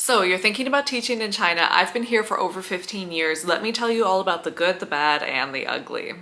So you're thinking about teaching in China. I've been here for over 15 years. Let me tell you all about the good, the bad, and the ugly.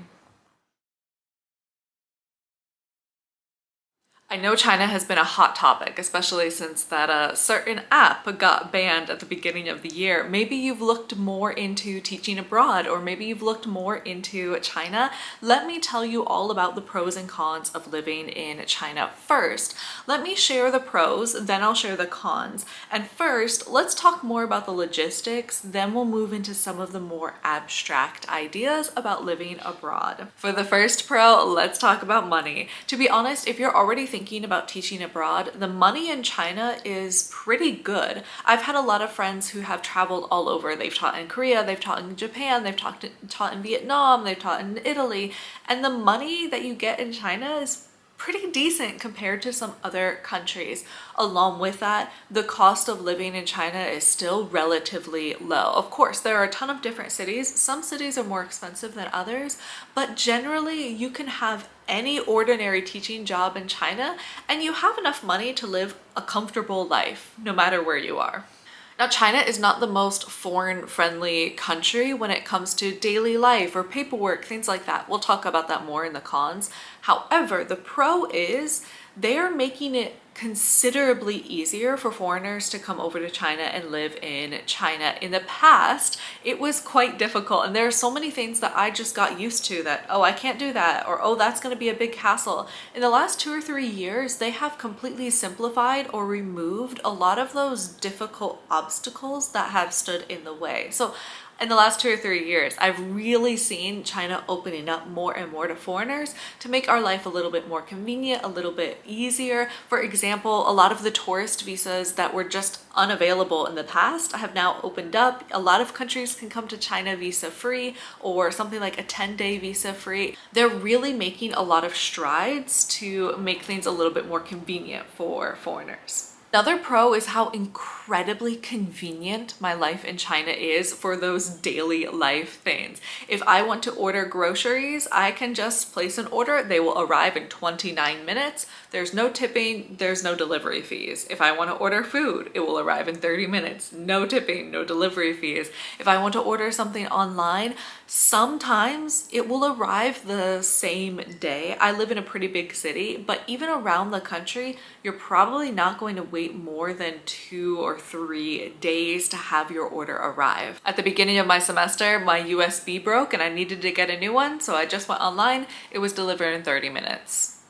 I know China has been a hot topic, especially since that certain app got banned at the beginning of the year. Maybe you've looked more into teaching abroad, or maybe you've looked more into China. Let me tell you all about the pros and cons of living in China first. Let me share the pros, then I'll share the cons. And first, let's talk more about the logistics, then we'll move into some of the more abstract ideas about living abroad. For the first pro, let's talk about money. To be honest, if you're already thinking about teaching abroad, the money in China is pretty good. I've had a lot of friends who have traveled all over. They've taught in Korea, they've taught in Japan, they've taught in Vietnam, they've taught in Italy, and the money that you get in China is pretty decent compared to some other countries. Along with that, the cost of living in China is still relatively low. Of course, there are a ton of different cities. Some cities are more expensive than others, but generally you can have any ordinary teaching job in China and you have enough money to live a comfortable life, no matter where you are. Now, China is not the most foreign-friendly country when it comes to daily life or paperwork, things like that. We'll talk about that more in the cons. However, the pro is they are making it considerably easier for foreigners to come over to China and live in China. In the past, it was quite difficult, and there are so many things that I just got used to that, oh, I can't do that, or oh, that's going to be a big hassle. In the last 2 or 3 years, they have completely simplified or removed a lot of those difficult obstacles that have stood in the way. So in the last 2 or 3 years, I've really seen China opening up more and more to foreigners to make our life a little bit more convenient, a little bit easier. For example, a lot of the tourist visas that were just unavailable in the past have now opened up. A lot of countries can come to China visa free, or something like a 10-day visa free. They're really making a lot of strides to make things a little bit more convenient for foreigners. Another pro is how incredibly convenient my life in China is for those daily life things. If I want to order groceries, I can just place an order. They will arrive in 29 minutes. There's no tipping, there's no delivery fees. If I want to order food, it will arrive in 30 minutes. No tipping, no delivery fees. If I want to order something online, sometimes it will arrive the same day. I live in a pretty big city, but even around the country, you're probably not going to wait more than 2 or 3 days to have your order arrive. At the beginning of my semester, my USB broke and I needed to get a new one, so I just went online. It was delivered in 30 minutes.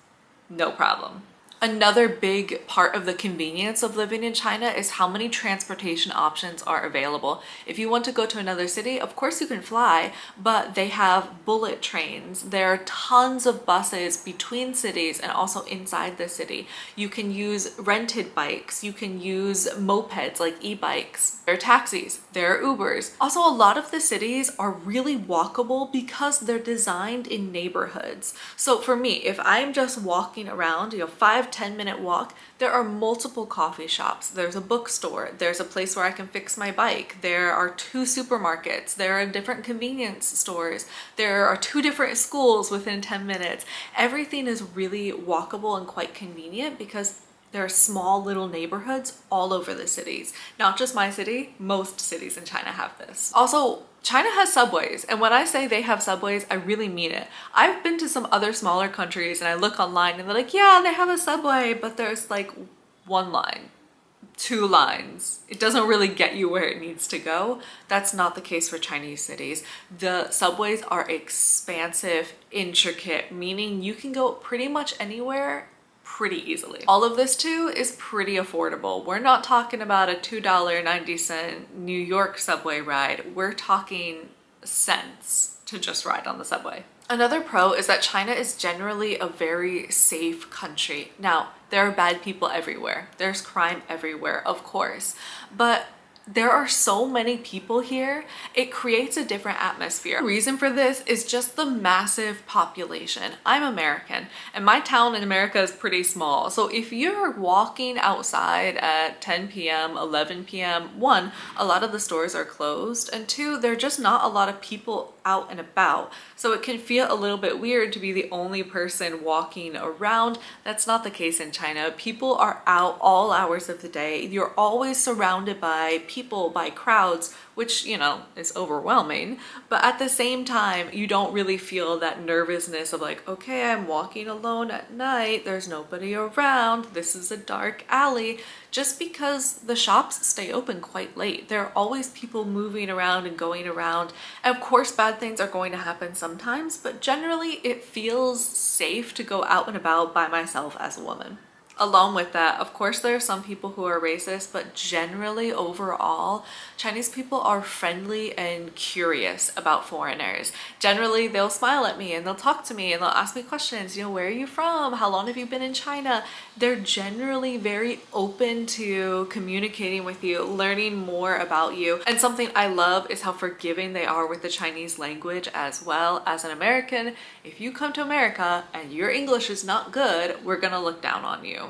No problem. Another big part of the convenience of living in China is how many transportation options are available. If you want to go to another city, of course you can fly, but they have bullet trains. There are tons of buses between cities and also inside the city. You can use rented bikes. You can use mopeds like e-bikes. There are taxis. There are Ubers. Also, a lot of the cities are really walkable because they're designed in neighborhoods. So for me, if I'm just walking around, 5-10 minute walk, there are multiple coffee shops. There's a bookstore. There's a place where I can fix my bike. There are 2 supermarkets. There are different convenience stores. There are 2 different schools within 10 minutes. Everything is really walkable and quite convenient because there are small little neighborhoods all over the cities. Not just my city, most cities in China have this. Also, China has subways, and when I say they have subways, I really mean it. I've been to some other smaller countries and I look online and they're like, yeah, they have a subway, but there's like 1 line, 2 lines. It doesn't really get you where it needs to go. That's not the case for Chinese cities. The subways are expansive, intricate, meaning you can go pretty much anywhere pretty easily. All of this too is pretty affordable. We're not talking about a $2.90 New York subway ride. We're talking cents to just ride on the subway. Another pro is that China is generally a very safe country. Now, there are bad people everywhere. There's crime everywhere, of course, but there are so many people here, it creates a different atmosphere. The reason for this is just the massive population. I'm American, and my town in America is pretty small. So if you're walking outside at 10 p.m., 11 p.m., 1, a lot of the stores are closed, and 2, there are just not a lot of people out and about. So it can feel a little bit weird to be the only person walking around. That's not the case in China. People are out all hours of the day. You're always surrounded by people, by crowds, which, you know, is overwhelming. But at the same time, you don't really feel that nervousness of like, okay, I'm walking alone at night. There's nobody around. This is a dark alley. Just because the shops stay open quite late. There are always people moving around and going around. And of course, bad things are going to happen sometimes, but generally it feels safe to go out and about by myself as a woman. Along with that, of course, there are some people who are racist, but generally overall, Chinese people are friendly and curious about foreigners. Generally, they'll smile at me and they'll talk to me and they'll ask me questions. You know, where are you from? How long have you been in China? They're generally very open to communicating with you, learning more about you. And something I love is how forgiving they are with the Chinese language as well. As an American, if you come to America and your English is not good, we're gonna look down on you.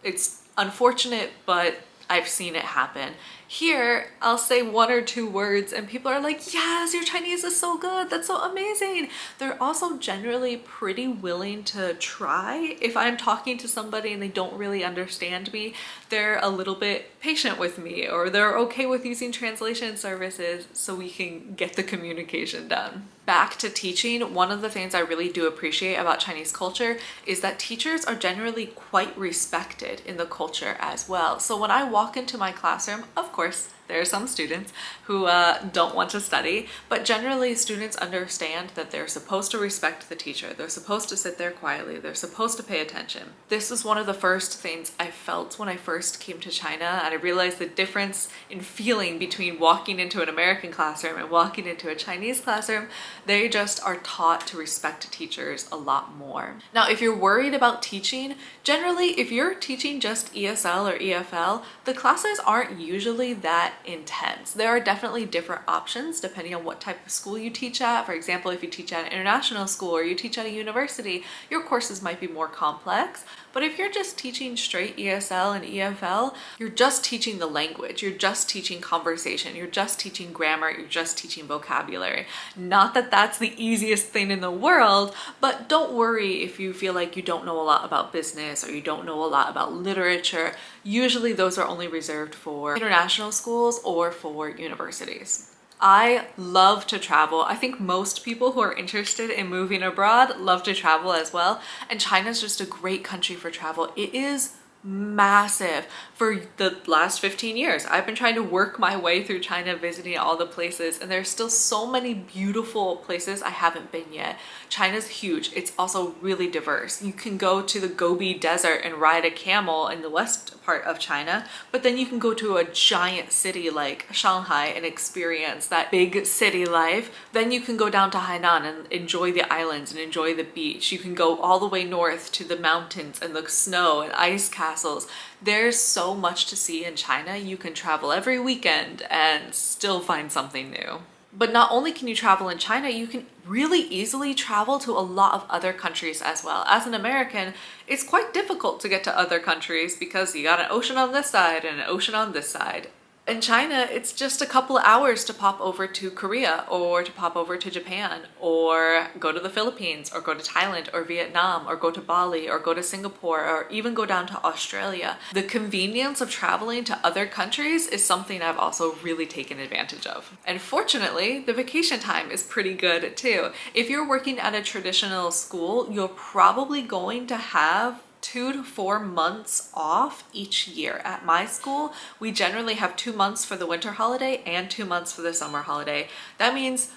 It's unfortunate, but I've seen it happen. Here, I'll say one or two words and people are like, yes, your Chinese is so good. That's so amazing. They're also generally pretty willing to try. If I'm talking to somebody and they don't really understand me, they're a little bit patient with me, or they're okay with using translation services so we can get the communication done. Back to teaching, one of the things I really do appreciate about Chinese culture is that teachers are generally quite respected in the culture as well. So when I walk into my classroom, of course, there are some students who don't want to study, but generally students understand that they're supposed to respect the teacher. They're supposed to sit there quietly. They're supposed to pay attention. This was one of the first things I felt when I first came to China, and I realized the difference in feeling between walking into an American classroom and walking into a Chinese classroom. They just are taught to respect teachers a lot more. Now, if you're worried about teaching, generally, if you're teaching just ESL or EFL, the classes aren't usually that intense. There are definitely different options depending on what type of school you teach at. For example, if you teach at an international school or you teach at a university, your courses might be more complex. But if you're just teaching straight ESL and EFL, you're just teaching the language, you're just teaching conversation, you're just teaching grammar, you're just teaching vocabulary. Not that that's the easiest thing in the world, but don't worry if you feel like you don't know a lot about business or you don't know a lot about literature. Usually those are only reserved for international schools or for universities. I love to travel. I think most people who are interested in moving abroad love to travel as well. And China's just a great country for travel. It is massive. For the last 15 years, I've been trying to work my way through China, visiting all the places, and there's still so many beautiful places I haven't been yet. China's huge. It's also really diverse. You can go to the Gobi Desert and ride a camel in the west part of China, but then you can go to a giant city like Shanghai and experience that big city life. Then you can go down to Hainan and enjoy the islands and enjoy the beach. You can go all the way north to the mountains and the snow and ice castles. There's so much to see in China. You can travel every weekend and still find something new. But not only can you travel in China, you can really easily travel to a lot of other countries as well. As an American, it's quite difficult to get to other countries because you got an ocean on this side and an ocean on this side. In China, it's just a couple of hours to pop over to Korea or to pop over to Japan or go to the Philippines or go to Thailand or Vietnam or go to Bali or go to Singapore or even go down to Australia. The convenience of traveling to other countries is something I've also really taken advantage of. And fortunately, the vacation time is pretty good too. If you're working at a traditional school, you're probably going to have 2 to 4 months off each year. At my school, we generally have 2 months for the winter holiday and 2 months for the summer holiday. That means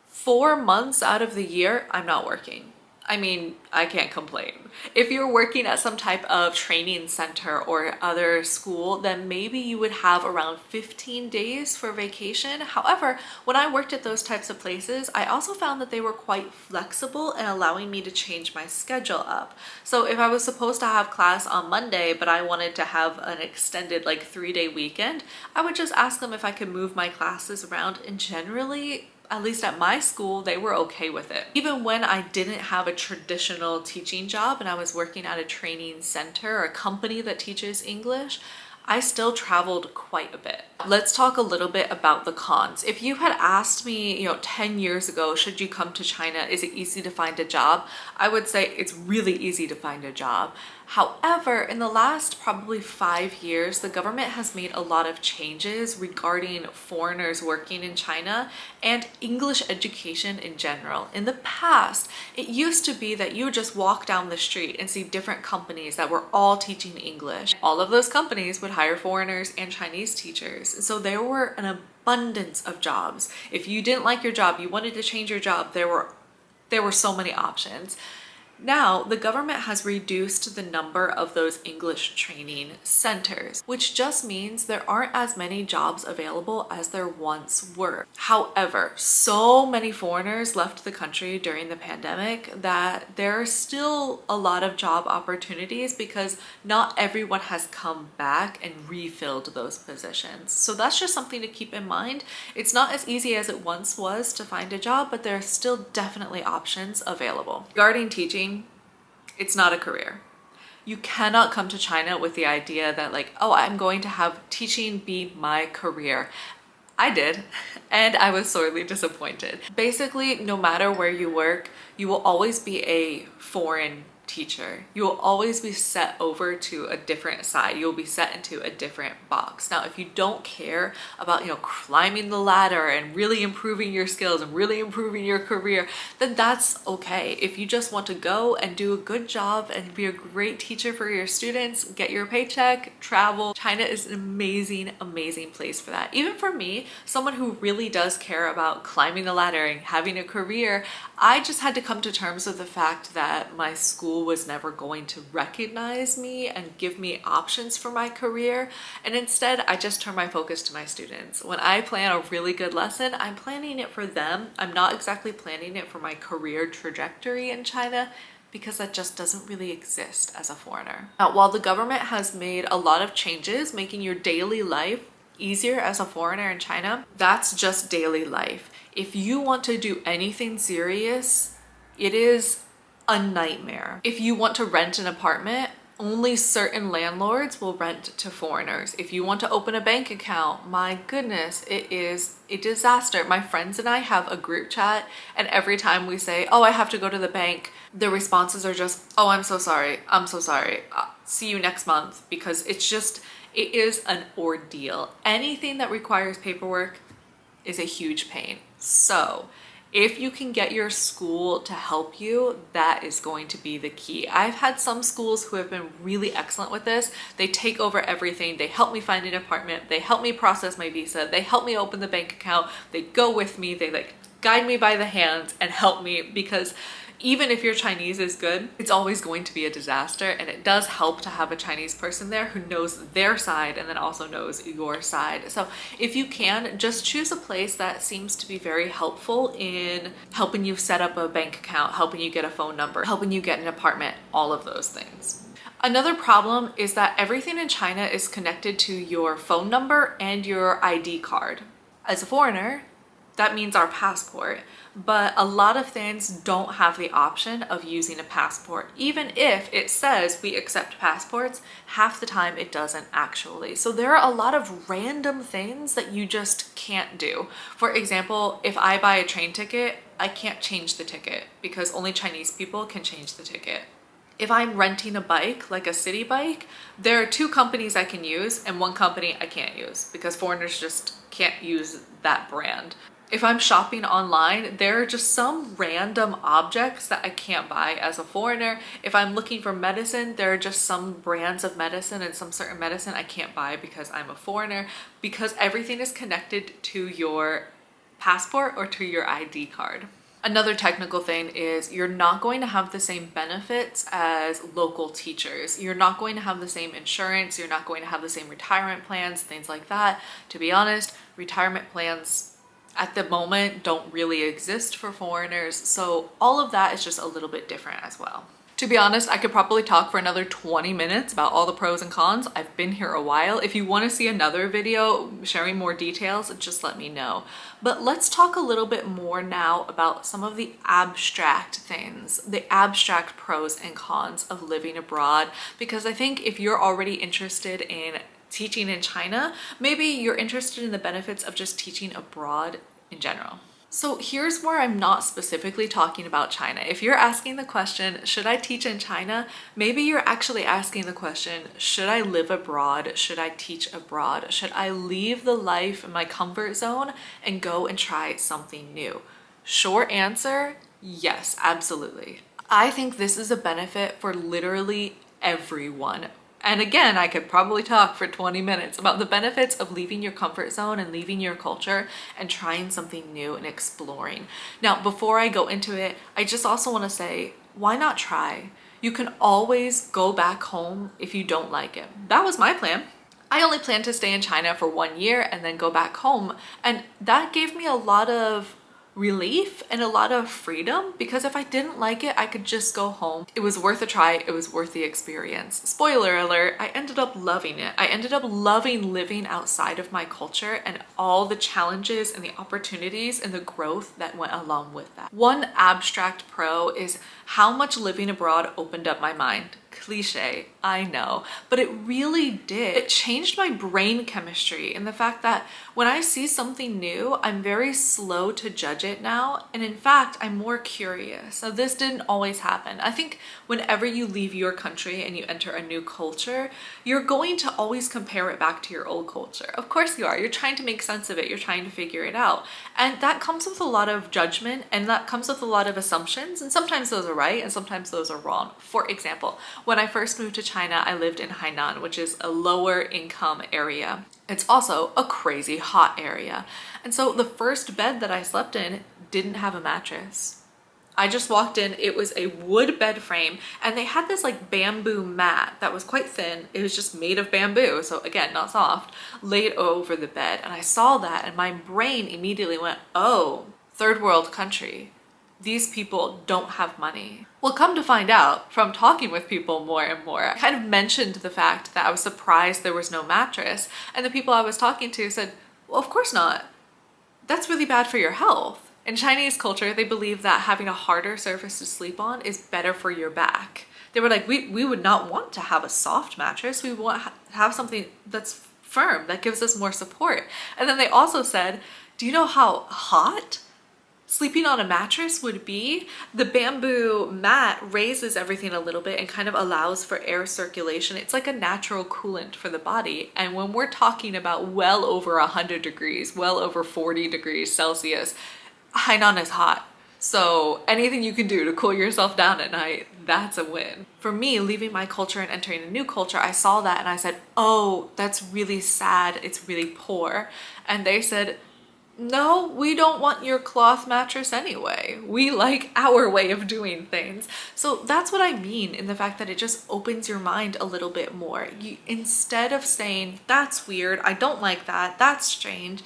4 months out of the year, I'm not working. I mean, I can't complain. If you're working at some type of training center or other school, then maybe you would have around 15 days for vacation. However, when I worked at those types of places, I also found that they were quite flexible in allowing me to change my schedule up. So if I was supposed to have class on Monday, but I wanted to have an extended like 3-day weekend, I would just ask them if I could move my classes around, and generally, at least at my school, they were okay with it. Even when I didn't have a traditional teaching job and I was working at a training center or a company that teaches English, I still traveled quite a bit. Let's talk a little bit about the cons. If you had asked me, 10 years ago, should you come to China? Is it easy to find a job? I would say it's really easy to find a job. However, in the last probably 5 years, the government has made a lot of changes regarding foreigners working in China and English education in general. In the past, it used to be that you would just walk down the street and see different companies that were all teaching English. All of those companies would hire foreigners and Chinese teachers. So there were an abundance of jobs. If you didn't like your job, you wanted to change your job, there were so many options. Now, the government has reduced the number of those English training centers, which just means there aren't as many jobs available as there once were. However, so many foreigners left the country during the pandemic that there are still a lot of job opportunities because not everyone has come back and refilled those positions. So that's just something to keep in mind. It's not as easy as it once was to find a job, but there are still definitely options available. Regarding teaching, it's not a career. You cannot come to China with the idea that I'm going to have teaching be my career. I did, and I was sorely disappointed. Basically, no matter where you work, you will always be a foreign teacher. You will always be set over to a different side. You'll be set into a different box. Now, if you don't care about, climbing the ladder and really improving your skills and really improving your career, then that's okay. If you just want to go and do a good job and be a great teacher for your students, get your paycheck, travel, China is an amazing, amazing place for that. Even for me, someone who really does care about climbing the ladder and having a career, I just had to come to terms with the fact that my school was never going to recognize me and give me options for my career. And instead, I just turn my focus to my students. When I plan a really good lesson, I'm planning it for them. I'm not exactly planning it for my career trajectory in China, because that just doesn't really exist as a foreigner. Now, while the government has made a lot of changes, making your daily life easier as a foreigner in China, that's just daily life. If you want to do anything serious, it is a nightmare. If you want to rent an apartment, only certain landlords will rent to foreigners. If you want to open a bank account, my goodness, it is a disaster. My friends and I have a group chat, and every time we say, I have to go to the bank, the responses are just, I'm so sorry, see you next month, because it is an ordeal. Anything that requires paperwork is a huge pain. So if you can get your school to help you, that is going to be the key. I've had some schools who have been really excellent with this. They take over everything. They help me find an apartment. They help me process my visa. They help me open the bank account. They go with me. They guide me by the hand and help me, because even if your Chinese is good, it's always going to be a disaster, and it does help to have a Chinese person there who knows their side and then also knows your side. So if you can, just choose a place that seems to be very helpful in helping you set up a bank account, helping you get a phone number, helping you get an apartment, all of those things. Another problem is that everything in China is connected to your phone number and your ID card. As a foreigner, that means our passport. But a lot of things don't have the option of using a passport. Even if it says we accept passports, half the time it doesn't actually. So there are a lot of random things that you just can't do. For example, if I buy a train ticket, I can't change the ticket because only Chinese people can change the ticket. If I'm renting a bike, like a city bike, there are 2 companies I can use and 1 company I can't use because foreigners just can't use that brand. If I'm shopping online, there are just some random objects that I can't buy as a foreigner. If I'm looking for medicine, there are just some brands of medicine and some certain medicine I can't buy because I'm a foreigner, because everything is connected to your passport or to your ID card. Another technical thing is you're not going to have the same benefits as local teachers. You're not going to have the same insurance. You're not going to have the same retirement plans, things like that. To be honest, retirement plans at the moment don't really exist for foreigners. So all of that is just a little bit different as well. To be honest, I could probably talk for another 20 minutes about all the pros and cons. I've been here a while. If you want to see another video sharing more details, just let me know. But let's talk a little bit more now about some of the abstract things, the abstract pros and cons of living abroad, because I think if you're already interested in teaching in China. Maybe you're interested in the benefits of just teaching abroad in general. So here's where I'm not specifically talking about China. If you're asking the question, should I teach in China? Maybe you're actually asking the question, should I live abroad? Should I teach abroad? Should I leave the life in my comfort zone and go and try something new? Short answer, yes, absolutely. I think this is a benefit for literally everyone. And again, I could probably talk for 20 minutes about the benefits of leaving your comfort zone and leaving your culture and trying something new and exploring. Now, before I go into it, I just also want to say, why not try? You can always go back home if you don't like it. That was my plan. I only planned to stay in China for 1 year and then go back home. And that gave me a lot of relief and a lot of freedom, because if I didn't like it, I could just go home. It was worth a try. It was worth the experience. Spoiler alert, I ended up loving it. I ended up loving living outside of my culture and all the challenges and the opportunities and the growth that went along with that. One abstract pro is how much living abroad opened up my mind. Cliche, I know, but it really did. It changed my brain chemistry in the fact that when I see something new, I'm very slow to judge it now. And in fact, I'm more curious. So this didn't always happen. I think whenever you leave your country and you enter a new culture, you're going to always compare it back to your old culture. Of course you are. You're trying to make sense of it. You're trying to figure it out. And that comes with a lot of judgment, and that comes with a lot of assumptions. And sometimes those are right and sometimes those are wrong. For example, when I first moved to China, I lived in Hainan, which is a lower income area. It's also a crazy hot area. And so the first bed that I slept in didn't have a mattress. I just walked in, it was a wood bed frame, and they had this like bamboo mat that was quite thin. It was just made of bamboo, so again, not soft, laid over the bed. And I saw that and my brain immediately went, oh, third world country. These people don't have money. Well, come to find out from talking with people more and more, I kind of mentioned the fact that I was surprised there was no mattress. And the people I was talking to said, well, of course not. That's really bad for your health. In Chinese culture, they believe that having a harder surface to sleep on is better for your back. They were like, we would not want to have a soft mattress. We want to have something that's firm, that gives us more support. And then they also said, do you know how hot sleeping on a mattress would be? The bamboo mat raises everything a little bit and kind of allows for air circulation. It's like a natural coolant for the body. And when we're talking about well over 100 degrees, well over 40 degrees Celsius, Hainan is hot. So anything you can do to cool yourself down at night, that's a win. For me, leaving my culture and entering a new culture, I saw that and I said, oh, that's really sad. It's really poor. And they said, no, we don't want your cloth mattress anyway. We like our way of doing things. So that's what I mean in the fact that it just opens your mind a little bit more. Instead of saying, that's weird, I don't like that, that's strange,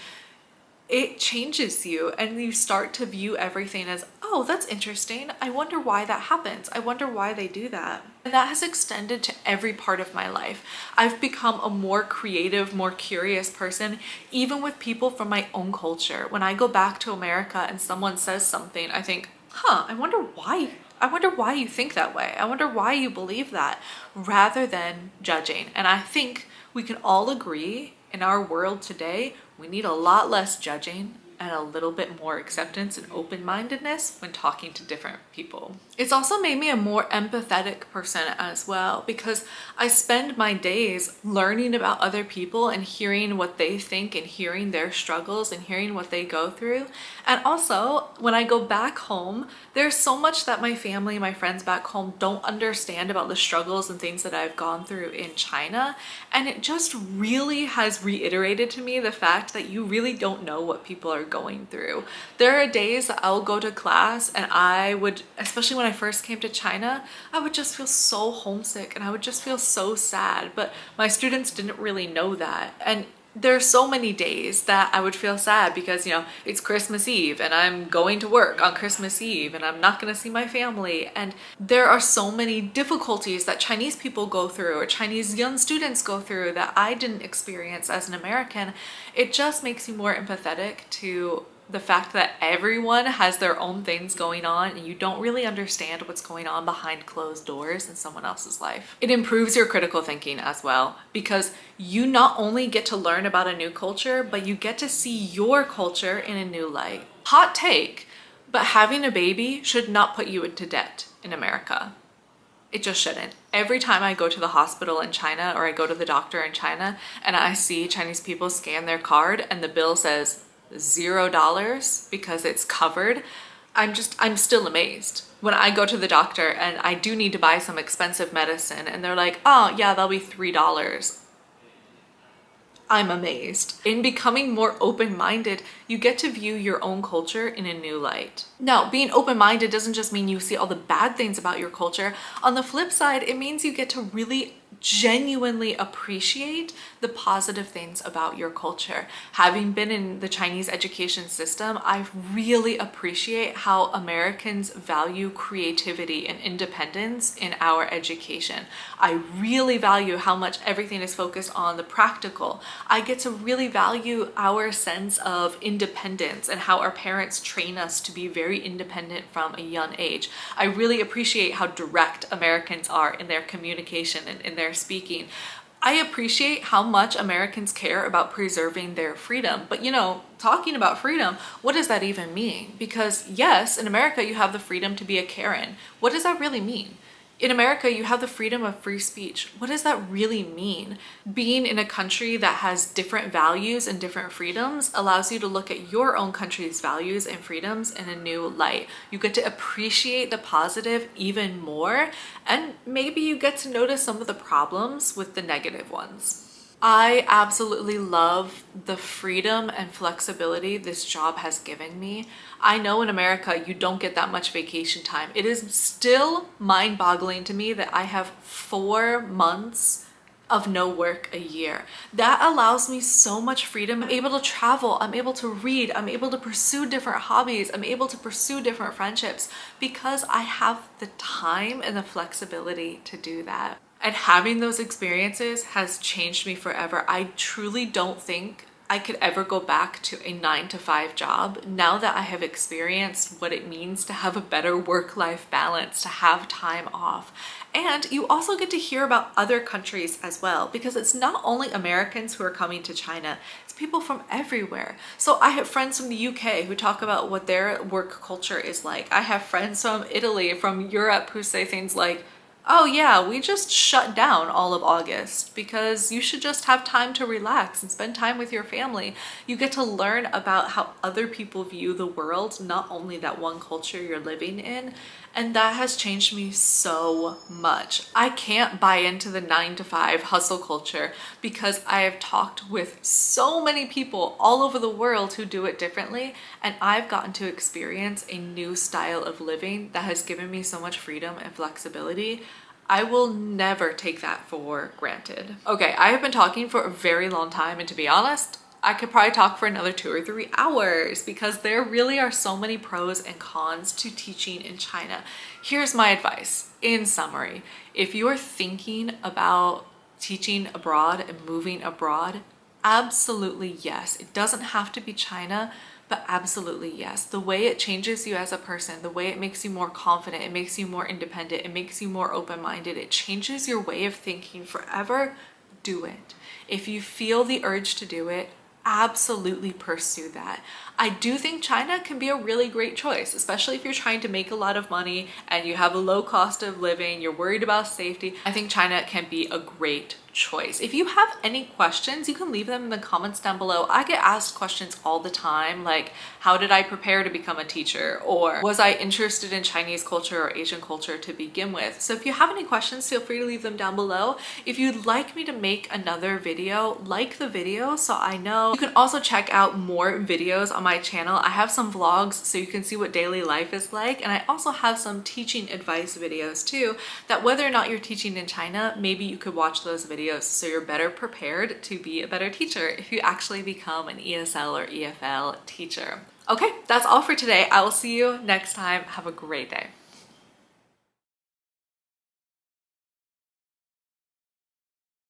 it changes you and you start to view everything as, oh, that's interesting. I wonder why that happens. I wonder why they do that. And that has extended to every part of my life. I've become a more creative, more curious person, even with people from my own culture. When I go back to America and someone says something, I think, I wonder why. I wonder why you think that way. I wonder why you believe that, rather than judging. And I think we can all agree in our world today, we need a lot less judging and a little bit more acceptance and open-mindedness when talking to different people. It's also made me a more empathetic person as well, because I spend my days learning about other people and hearing what they think and hearing their struggles and hearing what they go through. And also, when I go back home, there's so much that my family, my friends back home don't understand about the struggles and things that I've gone through in China. And it just really has reiterated to me the fact that you really don't know what people are going through. There are days that I'll go to class and I would, especially when I first came to China, I would just feel so homesick and I would just feel so sad, but my students didn't really know that. And there's so many days that I would feel sad because, you know, it's Christmas Eve and I'm going to work on Christmas Eve and I'm not going to see my family. And there are so many difficulties that Chinese people go through or Chinese young students go through that I didn't experience as an American. It just makes me more empathetic to the fact that everyone has their own things going on and you don't really understand what's going on behind closed doors in someone else's life. It improves your critical thinking as well, because you not only get to learn about a new culture, but you get to see your culture in a new light. Hot take, but having a baby should not put you into debt in America. It just shouldn't. Every time I go to the hospital in China or I go to the doctor in China and I see Chinese people scan their card and the bill says $0 because it's covered, I'm still amazed. When I go to the doctor and I do need to buy some expensive medicine and they're like, oh yeah, that'll be $3. I'm amazed. In becoming more open-minded, you get to view your own culture in a new light. Now, being open-minded doesn't just mean you see all the bad things about your culture. On the flip side, it means you get to really genuinely appreciate the positive things about your culture. Having been in the Chinese education system, I really appreciate how Americans value creativity and independence in our education. I really value how much everything is focused on the practical. I get to really value our sense of independence and how our parents train us to be very independent from a young age. I really appreciate how direct Americans are in their communication and in their speaking. I appreciate how much Americans care about preserving their freedom. But you know, talking about freedom, what does that even mean? Because yes, in America, you have the freedom to be a Karen. What does that really mean? In America, you have the freedom of free speech. What does that really mean? Being in a country that has different values and different freedoms allows you to look at your own country's values and freedoms in a new light. You get to appreciate the positive even more, and maybe you get to notice some of the problems with the negative ones. I absolutely love the freedom and flexibility this job has given me. I know in America you don't get that much vacation time. It is still mind-boggling to me that I have 4 months of no work a year. That allows me so much freedom. I'm able to travel, I'm able to read, I'm able to pursue different hobbies, I'm able to pursue different friendships because I have the time and the flexibility to do that. And having those experiences has changed me forever. I truly don't think I could ever go back to a 9-to-5 job now that I have experienced what it means to have a better work-life balance, to have time off. And you also get to hear about other countries as well, because it's not only Americans who are coming to China, it's people from everywhere. So I have friends from the UK who talk about what their work culture is like. I have friends from Italy, from Europe who say things like, oh yeah, we just shut down all of August because you should just have time to relax and spend time with your family. You get to learn about how other people view the world, not only that one culture you're living in. And that has changed me so much. I can't buy into the 9-to-5 hustle culture because I have talked with so many people all over the world who do it differently, and I've gotten to experience a new style of living that has given me so much freedom and flexibility. I will never take that for granted. Okay, I have been talking for a very long time, and to be honest, I could probably talk for another 2 or 3 hours because there really are so many pros and cons to teaching in China. Here's my advice. In summary, if you're thinking about teaching abroad and moving abroad, absolutely yes. It doesn't have to be China, but absolutely yes. The way it changes you as a person, the way it makes you more confident, it makes you more independent, it makes you more open-minded, it changes your way of thinking forever, do it. If you feel the urge to do it, absolutely pursue that. I do think China can be a really great choice, especially if you're trying to make a lot of money and you have a low cost of living, you're worried about safety. I think China can be a great choice. If you have any questions, you can leave them in the comments down below. I get asked questions all the time, like how did I prepare to become a teacher? Or was I interested in Chinese culture or Asian culture to begin with? So if you have any questions, feel free to leave them down below. If you'd like me to make another video, like the video so I know. You can also check out more videos on my channel. I have some vlogs so you can see what daily life is like, and I also have some teaching advice videos too, that whether or not you're teaching in China, maybe you could watch those videos so you're better prepared to be a better teacher if you actually become an ESL or EFL teacher. Okay, that's all for today. I will see you next time. Have a great day.